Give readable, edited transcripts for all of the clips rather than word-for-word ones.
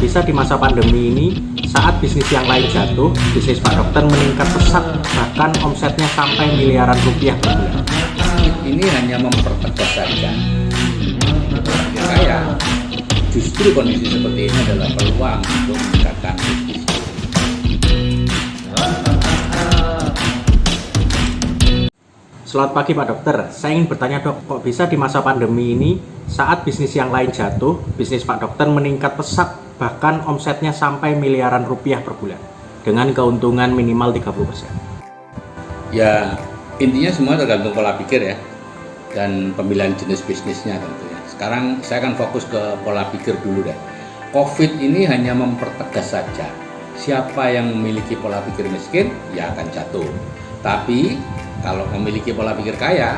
bisa di masa pandemi ini, saat bisnis yang lain jatuh, bisnis Pak Dokter meningkat pesat, bahkan omsetnya sampai miliaran rupiah per bulan. Ini hanya mempertegas saja. Saya justru kondisi seperti ini adalah peluang untuk meningkatkan bisnis. Selamat pagi Pak Dokter, saya ingin bertanya dok, kok bisa di masa pandemi ini, saat bisnis yang lain jatuh, bisnis Pak Dokter meningkat pesat, bahkan omsetnya sampai miliaran rupiah per bulan, dengan keuntungan minimal 30%. Ya, intinya semua tergantung pola pikir ya, dan pemilihan jenis bisnisnya tentunya. Sekarang saya akan fokus ke pola pikir dulu deh. COVID ini hanya mempertegas saja. Siapa yang memiliki pola pikir miskin, ya akan jatuh. Tapi kalau memiliki pola pikir kaya,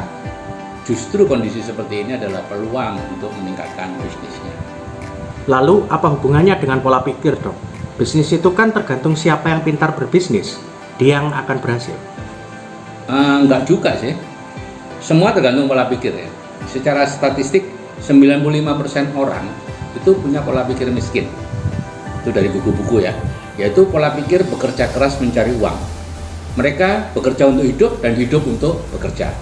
justru kondisi seperti ini adalah peluang untuk meningkatkan bisnisnya. Lalu apa hubungannya dengan pola pikir dok? Bisnis itu kan tergantung siapa yang pintar berbisnis, dia yang akan berhasil. Enggak juga sih, semua tergantung pola pikir ya. Secara statistik 95% orang itu punya pola pikir miskin. Itu dari buku-buku ya, yaitu pola pikir bekerja keras mencari uang. Mereka bekerja untuk hidup dan hidup untuk bekerja.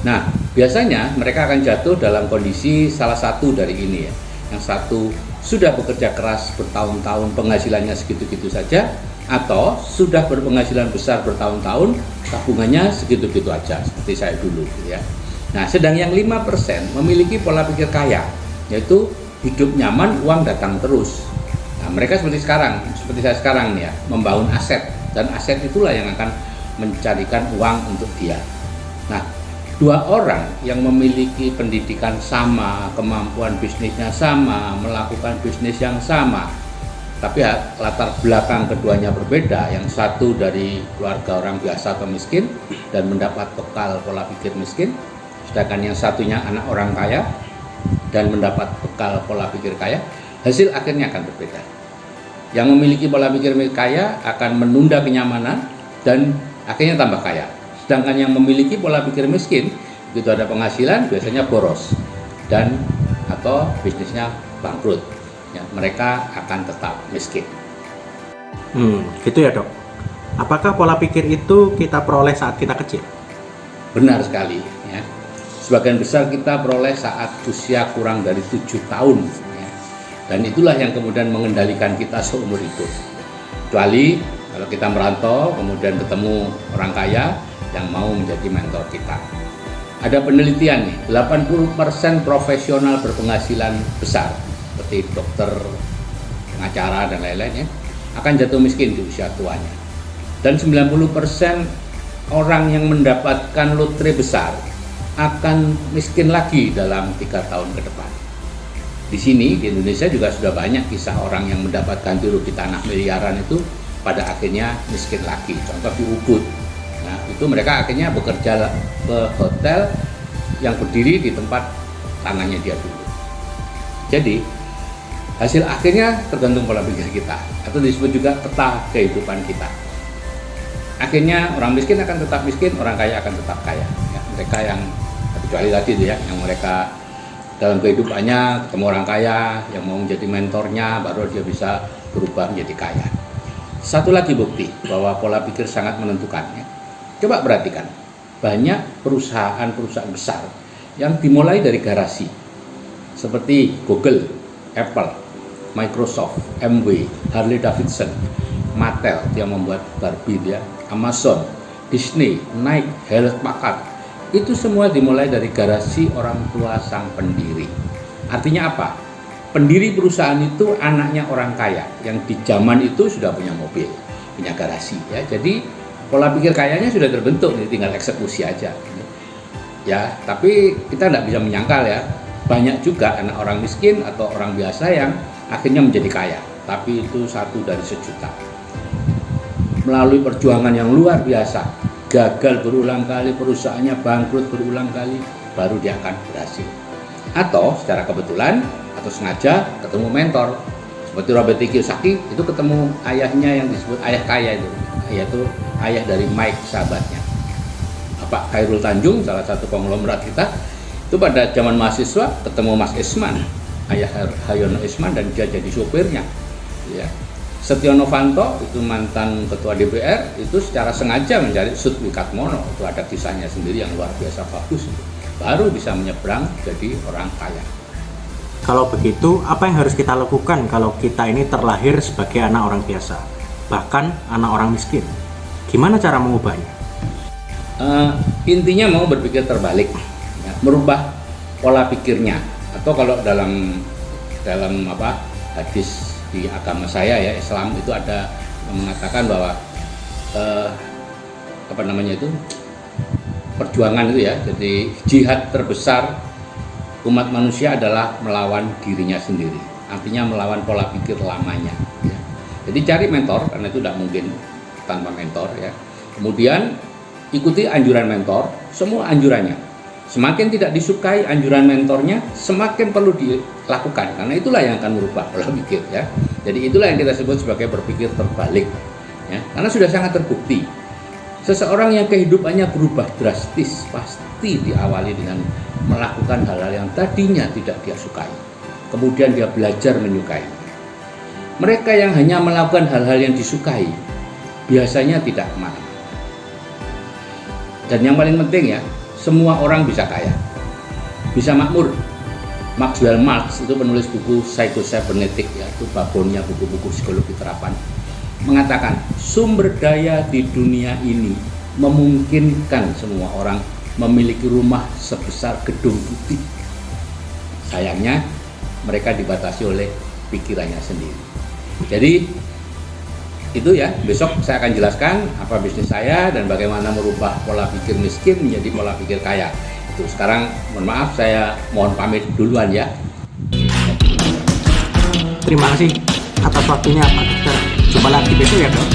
Nah, biasanya mereka akan jatuh dalam kondisi salah satu dari ini ya. Yang satu sudah bekerja keras bertahun-tahun, penghasilannya segitu-gitu saja, atau sudah berpenghasilan besar bertahun-tahun, tabungannya segitu-gitu aja, seperti saya dulu gitu ya. Nah, sedang yang 5% memiliki pola pikir kaya, yaitu hidup nyaman, uang datang terus. Nah, mereka seperti saya sekarang nih ya, membangun aset, dan aset itulah yang akan mencarikan uang untuk dia. Nah, dua orang yang memiliki pendidikan sama, kemampuan bisnisnya sama, melakukan bisnis yang sama, tapi latar belakang keduanya berbeda. Yang satu dari keluarga orang biasa atau miskin dan mendapat bekal pola pikir miskin, sedangkan yang satunya anak orang kaya dan mendapat bekal pola pikir kaya, hasil akhirnya akan berbeda. Yang memiliki pola pikir kaya akan menunda kenyamanan dan akhirnya tambah kaya. Sedangkan yang memiliki pola pikir miskin, begitu ada penghasilan biasanya boros dan atau bisnisnya bangkrut. Ya, mereka akan tetap miskin. Gitu ya dok. Apakah pola pikir itu kita peroleh saat kita kecil? Benar sekali. Ya. Sebagian besar kita peroleh saat usia kurang dari 7 tahun. Ya. Dan itulah yang kemudian mengendalikan kita seumur hidup. Kecuali kalau kita merantau, kemudian ketemu orang kaya yang mau menjadi mentor kita. Ada penelitian nih, 80% profesional berpenghasilan besar, seperti dokter, pengacara, dan lain-lain ya, akan jatuh miskin di usia tuanya. Dan 90% orang yang mendapatkan lotre besar akan miskin lagi dalam 3 tahun ke depan. Di sini, di Indonesia juga sudah banyak kisah orang yang mendapatkan ganti rugi tanah miliaran itu pada akhirnya miskin lagi. Contoh di Ubud. Nah, itu mereka akhirnya bekerja ke hotel yang berdiri di tempat tanahnya dia dulu. Jadi, hasil akhirnya tergantung pola pikir kita, atau disebut juga peta kehidupan kita. Akhirnya orang miskin akan tetap miskin, orang kaya akan tetap kaya. Ya, mereka yang, kecuali tadi itu ya, yang mereka dalam kehidupannya ketemu orang kaya yang mau menjadi mentornya, baru dia bisa berubah menjadi kaya. Satu lagi bukti bahwa pola pikir sangat menentukan. Ya. Coba perhatikan, banyak perusahaan-perusahaan besar yang dimulai dari garasi, seperti Google, Apple, Microsoft, MW, Harley Davidson, Mattel yang membuat Barbie, ya, Amazon, Disney, Nike, Hewlett Packard. Itu semua dimulai dari garasi orang tua sang pendiri. Artinya apa? Pendiri perusahaan itu anaknya orang kaya yang di zaman itu sudah punya mobil, punya garasi ya. Jadi pola pikir kayanya sudah terbentuk, tinggal eksekusi aja. Ya, tapi kita tidak bisa menyangkal ya. Banyak juga anak orang miskin atau orang biasa yang akhirnya menjadi kaya, tapi itu satu dari sejuta. Melalui perjuangan yang luar biasa, gagal berulang kali, perusahaannya bangkrut berulang kali, baru dia akan berhasil. Atau secara kebetulan atau sengaja ketemu mentor, seperti Robert T. Kiyosaki itu ketemu ayahnya yang disebut ayah kaya itu, yaitu ayah dari Mike sahabatnya. Pak Khairul Tanjung, salah satu konglomerat kita, itu pada zaman mahasiswa ketemu Mas Isman, ayah Hayono Isman, dan dia jadi sopirnya. ya. Setio Novanto itu mantan ketua DPR itu secara sengaja mencari Sud Wikatmono, itu ada kisahnya sendiri yang luar biasa bagus, baru bisa menyeberang jadi orang kaya. Kalau begitu, apa yang harus kita lakukan kalau kita ini terlahir sebagai anak orang biasa, bahkan anak orang miskin? Gimana cara mengubahnya? Intinya mau berpikir terbalik, ya, merubah pola pikirnya, atau kalau dalam hadis di agama saya ya, Islam itu ada mengatakan bahwa perjuangan itu ya, jadi jihad terbesar umat manusia adalah melawan dirinya sendiri, artinya melawan pola pikir lamanya ya. Jadi cari mentor, karena itu tidak mungkin tanpa mentor ya. Kemudian ikuti anjuran mentor, semua anjurannya. Semakin tidak disukai anjuran mentornya, semakin perlu dilakukan, karena itulah yang akan merubah pola pikir ya. Jadi itulah yang kita sebut sebagai berpikir terbalik ya. Karena sudah sangat terbukti, seseorang yang kehidupannya berubah drastis pasti diawali dengan melakukan hal-hal yang tadinya tidak dia sukai, kemudian dia belajar menyukai. Mereka yang hanya melakukan hal-hal yang disukai biasanya tidak kemana. Dan yang paling penting ya, semua orang bisa kaya, bisa makmur. Maxwell Maltz itu penulis buku Psycho-Cybernetic ya, itu babonnya buku-buku psikologi terapan, mengatakan sumber daya di dunia ini memungkinkan semua orang memiliki rumah sebesar gedung putih. Sayangnya mereka dibatasi oleh pikirannya sendiri. Jadi itu ya, besok saya akan jelaskan apa bisnis saya dan bagaimana merubah pola pikir miskin menjadi pola pikir kaya. Itu sekarang mohon maaf, saya mohon pamit duluan ya. Terima kasih atas waktunya Pak Dokter. Jumpa lagi besok ya, Dok.